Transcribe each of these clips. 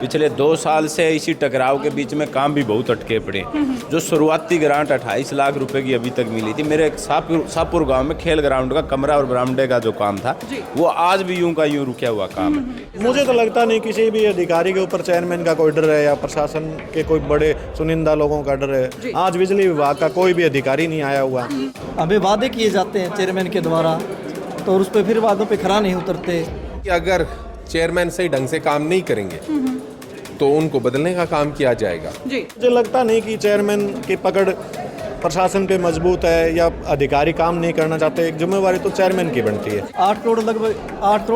पिछले 2 साल से इसी टकराव के बीच में काम भी बहुत अटके पड़े। जो शुरुआती ग्रांट 28 लाख रुपए की अभी तक मिली थी, मेरे सापुर गांव में खेल ग्राउंड का कमरा और बरामदे का जो काम था वो आज भी यूं का यूं रुका हुआ काम है। मुझे तो लगता नहीं किसी भी अधिकारी के ऊपर चेयरमैन का कोई डर है या प्रशासन के कोई बड़े चुनिंदा लोगों का डर है। आज बिजली विभाग का कोई भी अधिकारी नहीं आया हुआ। अभी वादे किए जाते हैं चेयरमैन के द्वारा, तो उस पर फिर वादों पे खरा नहीं उतरते। अगर चेयरमैन सही ढंग से काम नहीं करेंगे तो उनको बदलने का काम किया जाएगा। मुझे लगता नहीं कि चेयरमैन की पकड़ प्रशासन पे मजबूत है या अधिकारी काम नहीं करना चाहते। एक जिम्मेवारी तो चेयरमैन की बनती है। 8 करोड़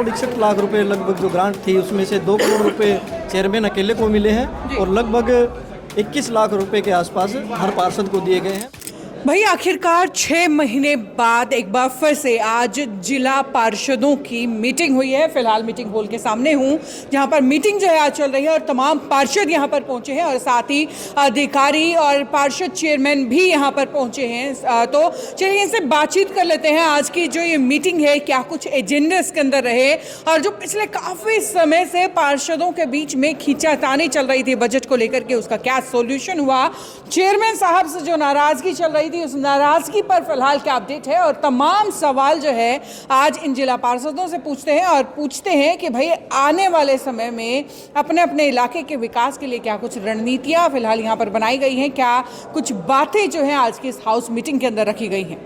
61 लाख रुपए लगभग जो ग्रांट थी, उसमें से 2 करोड़ रुपए चेयरमैन अकेले को मिले हैं और लगभग 21 लाख रुपए के आसपास हर पार्षद को दिए गए हैं। भाई आखिरकार 6 महीने बाद एक बार फिर से आज जिला पार्षदों की मीटिंग हुई है। फिलहाल मीटिंग हॉल के सामने हूँ, जहाँ पर मीटिंग जो है आज चल रही है और तमाम पार्षद यहाँ पर पहुँचे हैं और साथ ही अधिकारी और पार्षद चेयरमैन भी यहाँ पर पहुँचे हैं। तो चलिए इनसे बातचीत कर लेते हैं। आज की जो ये मीटिंग है, क्या कुछ एजेंडे इसके अंदर रहे और जो पिछले काफ़ी समय से पार्षदों के बीच में खींचातानी चल रही थी बजट को लेकर के, उसका क्या सोल्यूशन हुआ। चेयरमैन साहब से जो नाराज़गी चल रही थी, उस नाराजगी पर फिलहाल क्या अपडेट है और तमाम सवाल जो है आज इन जिला पार्षदों से पूछते हैं और पूछते हैं कि भाई आने वाले समय में अपने अपने इलाके के विकास के लिए क्या कुछ रणनीतियां फिलहाल यहाँ पर बनाई गई हैं, क्या कुछ बातें जो हैं आज की इस हाउस मीटिंग के अंदर रखी गई हैं।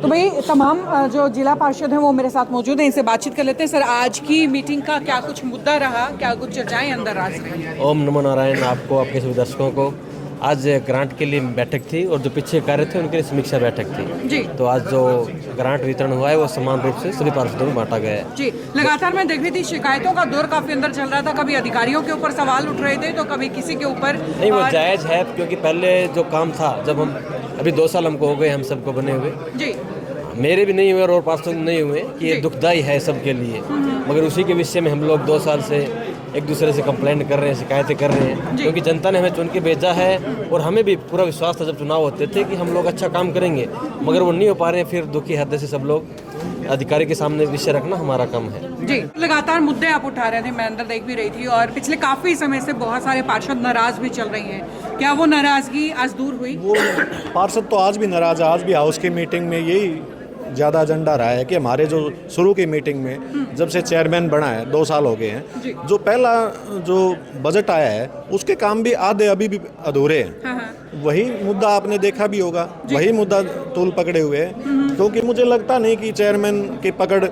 तो भाई तमाम जो जिला पार्षद हैं वो मेरे साथ मौजूद हैं, इनसे बातचीत कर लेते हैं। सर, आज की मीटिंग का क्या कुछ मुद्दा रहा, क्या कुछ चर्चाएं अंदर आज रही? ओम नमो नारायण। आपको, आपके सभी दर्शकों को आज ग्रांट के लिए बैठक थी और जो पीछे कार्य थे उनके लिए समीक्षा बैठक थी जी। तो आज जो ग्रांट वितरण हुआ है वो समान रूप से सभी पार्षदों में बांटा गया है जी। लगातार मैं देख रही थी शिकायतों का दौर काफी अंदर चल रहा था, कभी अधिकारियों के ऊपर सवाल उठ रहे थे तो कभी किसी के ऊपर। नहीं, वो जायज़ है क्योंकि पहले जो काम था, जब हम अभी 2 साल हमको हो गए हम सबको बने हुए जी, मेरे भी नहीं हुए और पार्षदों नहीं हुए कि ये दुखदाई है सबके लिए, मगर उसी के विषय में हम लोग 2 साल से एक दूसरे से कंप्लेंट कर रहे हैं, शिकायतें कर रहे हैं, क्योंकि जनता ने हमें चुन के भेजा है और हमें भी पूरा विश्वास था जब चुनाव होते थे कि हम लोग अच्छा काम करेंगे, मगर वो नहीं हो पा रहे हैं। फिर दुखी हृदय से सब लोग अधिकारी के सामने विषय रखना हमारा काम है जी। लगातार मुद्दे आप उठा रहे थे, मैं अंदर देख भी रही थी और पिछले काफी समय से बहुत सारे पार्षद नाराज भी चल रही हैं। क्या वो नाराजगी आज दूर हुई? वो पार्षद तो आज भी नाराज है। आज भी हाउस की मीटिंग में यही ज़्यादा एजेंडा रहा है कि हमारे जो शुरू की मीटिंग में जब से चेयरमैन बना है 2 साल हो गए हैं, जो पहला जो बजट आया है उसके काम भी आधे अभी भी अधूरे हैं। वही मुद्दा आपने देखा भी होगा, वही मुद्दा तूल पकड़े हुए हैं। क्योंकि मुझे लगता नहीं कि चेयरमैन की पकड़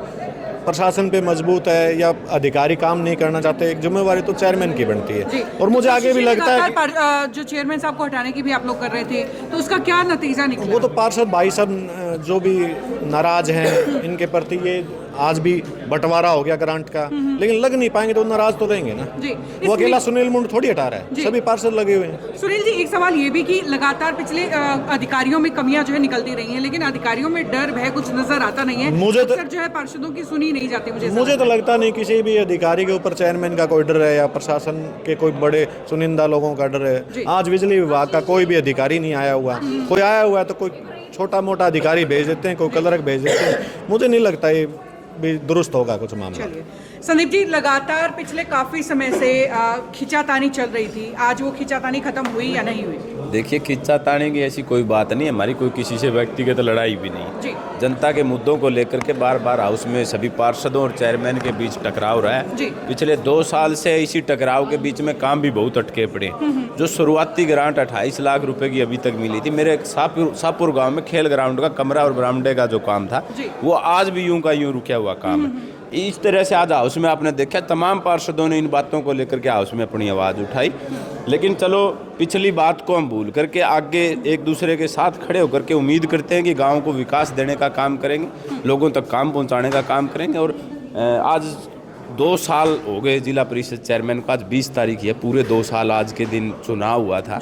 प्रशासन पे मजबूत है या अधिकारी काम नहीं करना चाहते। एक जिम्मेवारी तो चेयरमैन की बनती है और मुझे आगे भी लगता है जो चेयरमैन साहब को हटाने की भी आप लोग कर रहे थे, तो उसका क्या नतीजा निकला? वो तो पार्षद भाई सब जो भी नाराज हैं इनके प्रति, ये आज भी बंटवारा हो गया ग्रांट का, लेकिन लग नहीं पाएंगे तो नाराज तो रहेंगे ना जी। वो अकेला सुनील मुंड थोड़ी हटा रहा है, सभी पार्षद लगे हुए हैं। सुनील जी, एक सवाल ये भी कि लगातार पिछले अधिकारियों में कमियां जो है निकलती रही हैं, लेकिन अधिकारियों में डर भय कुछ नजर आता नहीं है। मुझे तो जो है पार्षदों की सुनी नहीं जाती। मुझे तो लगता नहीं किसी भी अधिकारी के ऊपर चेयरमैन का कोई डर है या प्रशासन के कोई बड़े चुनिंदा लोगों का डर है। आज बिजली विभाग का कोई भी अधिकारी नहीं आया हुआ। कोई आया हुआ है तो कोई छोटा मोटा अधिकारी भेज देते हैं, कोई क्लर्क भेज देते हैं। मुझे नहीं लगता ये भी दुरुस्त होगा कुछ मामला। संदीप जी, लगातार पिछले काफी समय से खींचातानी चल रही थी, आज वो खींचातानी खत्म हुई या नहीं हुई? देखिए, खींचातानी की ऐसी कोई बात नहीं, हमारी कोई किसी से व्यक्तिगत लड़ाई भी नहीं जी। जनता के मुद्दों को लेकर के बार बार हाउस में सभी पार्षदों और चेयरमैन के बीच टकराव रहा है जी। पिछले 2 साल से इसी टकराव के बीच में काम भी बहुत अटके पड़े। जो शुरुआती ग्रांट 28 लाख रुपए की अभी तक मिली थी, मेरे सापुर गांव में खेल ग्राउंड का कमरा और बरामदे का जो काम था वो आज भी यूं का यूं रुका हुआ काम है। इस तरह से आज हाउस में आपने देखा तमाम पार्षदों ने इन बातों को लेकर के हाउस में अपनी आवाज़ उठाई, लेकिन चलो पिछली बात को हम भूल करके आगे एक दूसरे के साथ खड़े होकर के उम्मीद करते हैं कि गांव को विकास देने का काम करेंगे, लोगों तक काम पहुंचाने का काम करेंगे। और आज 2 साल हो गए जिला परिषद चेयरमैन को, आज 20 तारीख है, पूरे 2 साल आज के दिन चुनाव हुआ था।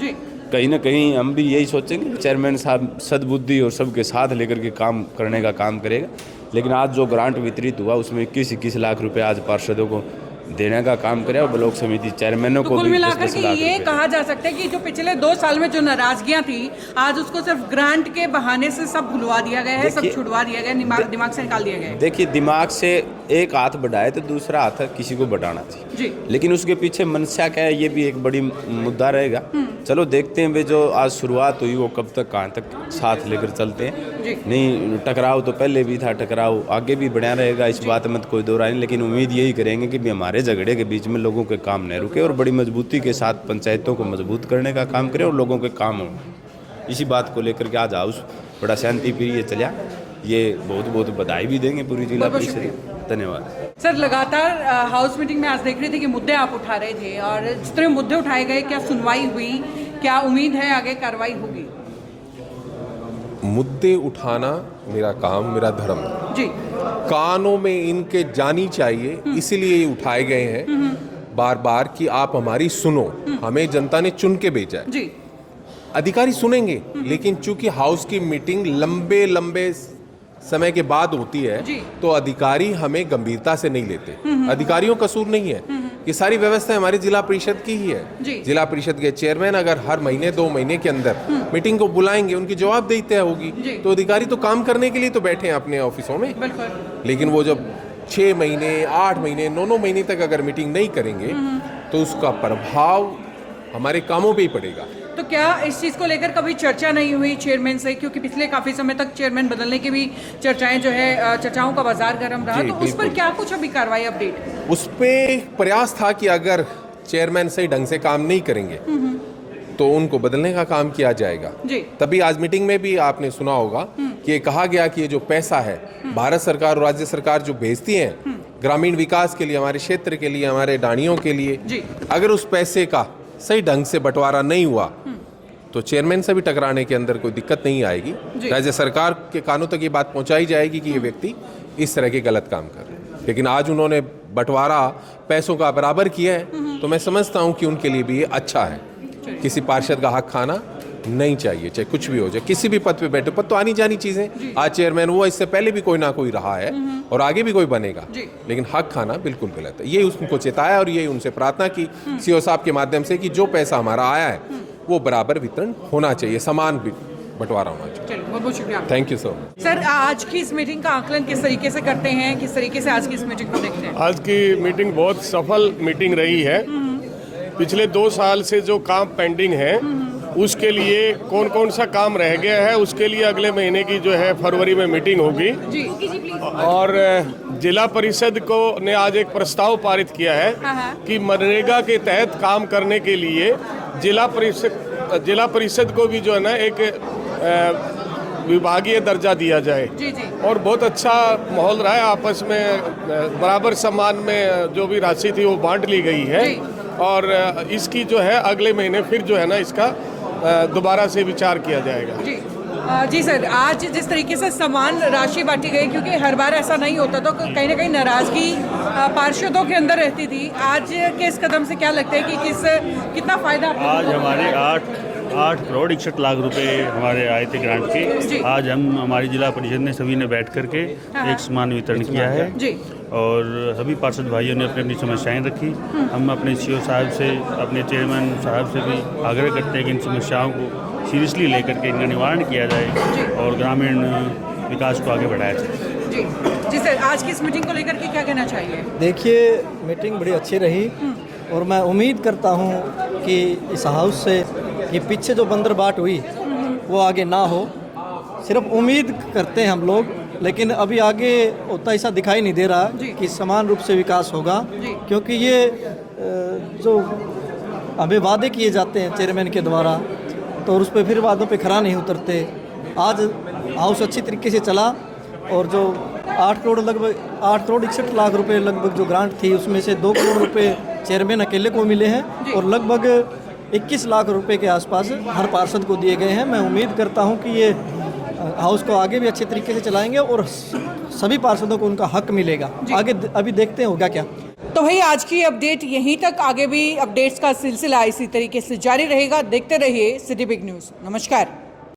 कहीं ना कहीं हम भी यही सोचेंगे चेयरमैन साहब सद्बुद्धि और सबके साथ लेकर के काम करने का काम करेगा। लेकिन आज जो ग्रांट वितरित हुआ उसमें 21 लाख रुपए आज पार्षदों को देने का काम करे और ब्लॉक समिति चेयरमैनों तो को कुल भी मिलाकर 10-10 के लाख ये रुपए। कहा जा सकता है कि जो पिछले 2 साल में जो नाराजगियां थी, आज उसको सिर्फ ग्रांट के बहाने से सब भुलवा दिया गया है, सब देखिए- छुड़वा दिया गया, दिमाग से निकाल दिया गया है। देखिए, दिमाग से एक हाथ बढ़ाए तो दूसरा हाथ किसी को बढ़ाना जी। चाहिए, लेकिन उसके पीछे मंशा क्या है, ये भी एक बड़ी मुद्दा रहेगा। चलो देखते हैं वे जो आज शुरुआत हुई वो कब तक कहाँ तक साथ लेकर चलते हैं। जी। नहीं, टकराव तो पहले भी था, टकराव आगे भी बढ़िया रहेगा, इस बात में तो कोई दो राय नहीं, लेकिन उम्मीद यही करेंगे कि भी हमारे झगड़े के बीच में लोगों के काम न रुके और बड़ी मजबूती के साथ पंचायतों को मजबूत करने का काम करें और लोगों के काम हो। इसी बात को लेकर के आज हाउस बड़ा शांति प्रिय चला। ये बहुत बहुत बधाई भी देंगे पूरी जिला बहुत बहुत परिषद। धन्यवाद सर। लगातार हाउस मीटिंग में आज देख रहे थे कि मुद्दे आप उठा रहे थे और जिस तरह मुद्दे उठाए गए, क्या सुनवाई हुई, क्या उम्मीद है आगे कार्रवाई होगी? मुद्दे उठाना मेरा काम, मेरा धर्म है। जी कानों में इनके जानी चाहिए, इसलिए ये उठाए गए हैं बार बार कि आप हमारी सुनो। हमें जनता ने चुन के भेजा है, जी अधिकारी सुनेंगे, लेकिन चूंकि हाउस की मीटिंग लंबे लंबे समय के बाद होती है जी। तो अधिकारी हमें गंभीरता से नहीं लेते। अधिकारियों का कसूर नहीं है, ये सारी व्यवस्था हमारी जिला परिषद की ही जी। है। जिला परिषद के चेयरमैन अगर हर महीने 2 महीने के अंदर मीटिंग को बुलाएंगे, उनकी जवाबदेही तय होगी, जी। तो अधिकारी तो काम करने के लिए तो बैठे हैं अपने ऑफिसों में। बिल्कुल। लेकिन वो जब 6 महीने 8 महीने 9 महीने तक अगर मीटिंग नहीं करेंगे तो उसका प्रभाव हमारे कामों पे ही पड़ेगा। तो क्या इस चीज़ को लेकर कभी चर्चा नहीं हुई चेयरमैन से? क्योंकि पिछले काफ़ी समय तक चेयरमैन बदलने की भी चर्चाएं जो है, चर्चाओं का बाजार गर्म रहा, जी, तो उस पर बिल्कुल। क्या कुछ अभी कार्रवाई अपडेट? उस पे प्रयास था कि अगर चेयरमैन सही ढंग से काम नहीं करेंगे तो उनको बदलने का काम किया जाएगा। जी। तभी आज मीटिंग में भी आपने सुना होगा कि ये कहा गया कि ये जो पैसा है भारत सरकार और राज्य सरकार जो भेजती है ग्रामीण विकास के लिए, हमारे क्षेत्र के लिए, हमारे डाणियों के लिए, जी। अगर उस पैसे का सही ढंग से बंटवारा नहीं हुआ तो चेयरमैन से भी टकराने के अंदर कोई दिक्कत नहीं आएगी। जी। राज्य सरकार के कानों तक ये बात पहुंचाई जाएगी कि ये व्यक्ति इस तरह के गलत काम कर रहे हैं। लेकिन आज उन्होंने बंटवारा पैसों का बराबर किया है तो मैं समझता हूं कि उनके लिए भी ये अच्छा है। किसी पार्षद का हक खाना नहीं चाहिए, चाहे कुछ भी हो जाए, किसी भी पद पे बैठे। पद तो आनी जानी चीजें, आज चेयरमैन हुआ, इससे पहले भी कोई ना कोई रहा है और आगे भी कोई बनेगा, लेकिन हक खाना बिल्कुल गलत है। ये उनको चेताया और ये उनसे प्रार्थना की सीओ साहब के माध्यम से कि जो पैसा हमारा आया है वो बराबर वितरण होना चाहिए, समान बंटवारा होना चाहिए। चलिए, बहुत बहुत शुक्रिया। Thank you so much. Sir, आज की इस मीटिंग का आकलन किस तरीके से करते हैं, किस तरीके से आज की इस मीटिंग को देखते हैं? आज की मीटिंग बहुत सफल मीटिंग रही है। पिछले 2 साल से जो काम पेंडिंग है उसके लिए कौन कौन सा काम रह गया है उसके लिए अगले महीने की जो है फरवरी में मीटिंग होगी। जी और जिला परिषद को ने आज एक प्रस्ताव पारित किया है कि मनरेगा के तहत काम करने के लिए जिला परिषद को भी जो है ना एक विभागीय दर्जा दिया जाए। जी जी। और बहुत अच्छा माहौल रहा है, आपस में बराबर सम्मान में जो भी राशि थी वो बांट ली गई है। जी। और इसकी जो है अगले महीने फिर जो है ना इसका दोबारा से विचार किया जाएगा। जी जी सर, आज जिस तरीके से समान राशि बांटी गई, क्योंकि हर बार ऐसा नहीं होता तो कहीं ना कहीं नाराजगी पार्षदों के अंदर रहती थी, आज के इस कदम से क्या लगता है कि कितना फायदा आपको? आज हमारे 8 करोड़ 61 लाख रुपए हमारे आए थे ग्रांट जी। के। आज हम हमारी जिला परिषद ने सभी ने बैठ करके एक समान वितरण किया है जी। और सभी पार्षद भाइयों ने अपनी अपनी समस्याएं रखी। हम अपने सीओ साहब से, अपने चेयरमैन साहब से भी आग्रह करते हैं कि इन समस्याओं को सीरियसली लेकर के इनका निवारण किया जाए और ग्रामीण विकास को आगे बढ़ाया जाए। जी जी सर, आज की इस मीटिंग को लेकर के क्या कहना चाहिए? देखिए, मीटिंग बड़ी अच्छी रही और मैं उम्मीद करता हूँ कि इस हाउस से ये पीछे जो बंदरबाट हुई वो आगे ना हो। सिर्फ उम्मीद करते हैं हम लोग, लेकिन अभी आगे उतना ऐसा दिखाई नहीं दे रहा कि समान रूप से विकास होगा, क्योंकि ये जो हमें वादे किए जाते हैं चेयरमैन के द्वारा तो उस पर फिर वादों पे खरा नहीं उतरते। आज हाउस अच्छी तरीके से चला और जो 8 करोड़ 61 लाख रुपए लगभग जो ग्रांट थी उसमें से 2 करोड़ रुपए चेयरमैन अकेले को मिले हैं और लगभग 21 लाख रुपए के आसपास हर पार्षद को दिए गए हैं। मैं उम्मीद करता हूं कि ये हाउस को आगे भी अच्छे तरीके से चलाएंगे और सभी पार्षदों को उनका हक मिलेगा। आगे अभी देखते हैं होगा क्या। तो भाई, आज की अपडेट यहीं तक, आगे भी अपडेट्स का सिलसिला इसी तरीके से जारी रहेगा। देखते रहिए सिटी बिग न्यूज़। नमस्कार।